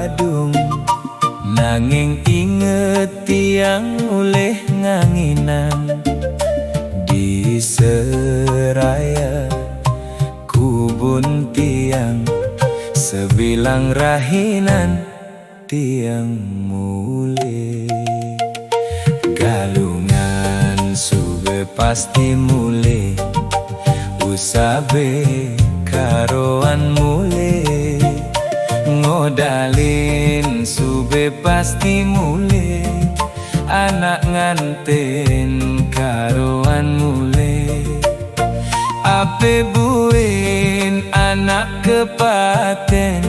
Badung, nanging inget tiang oleh nganginan di seraya kubun tiang sebilang rahinan tiang mule galungan suge pasti mule usabe karoan mule ngodalin sube pasti mule anak nganten karoan mule ape buin anak kepaten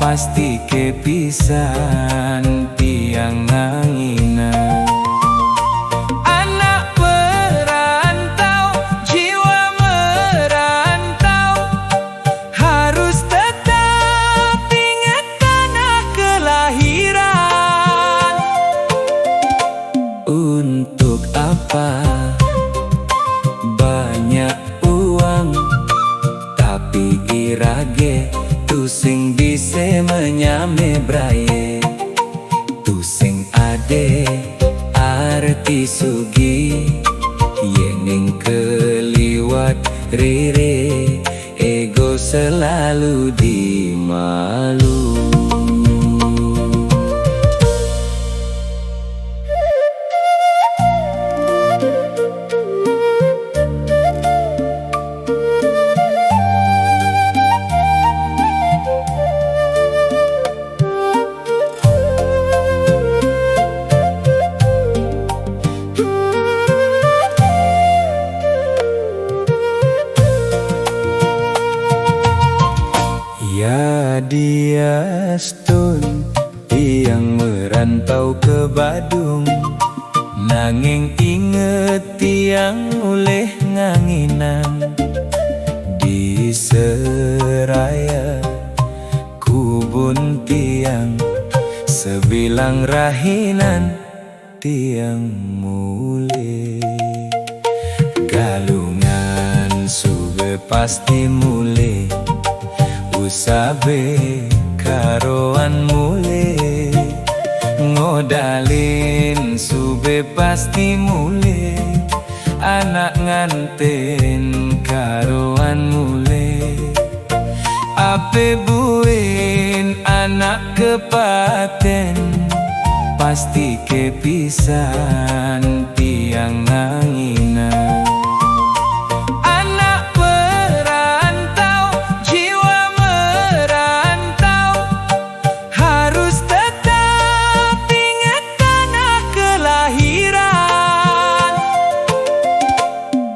pasti kepisan tiang nganginan anak merantau jiwa merantau harus tetap ingat tanah kelahiran. Untuk apa banyak uang tapi irage tu sing bisa menyame braye tu sing ade arti sugi yening keliwat rire ego selalu dimalu. Ya dia stun tiang merantau ke Badung, nanging inget tiang oleh nganginan di seraya kubun tiang sebilang rahinan tiang mule galungan suge pasti mule usabe karoan mule ngodalin sube pasti mule anak nganten karoan mule ape buin anak kepaten pasti kepisan tiang nganginan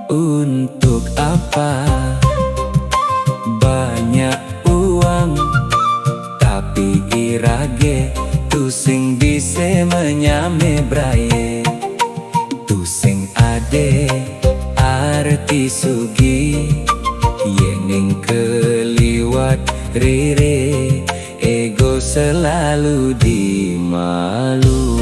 untuk apa banyak uang tapi irage tu sing bisa menyame braye tu sing ade arti sugi yening keliwat rire ego selalu dimalu.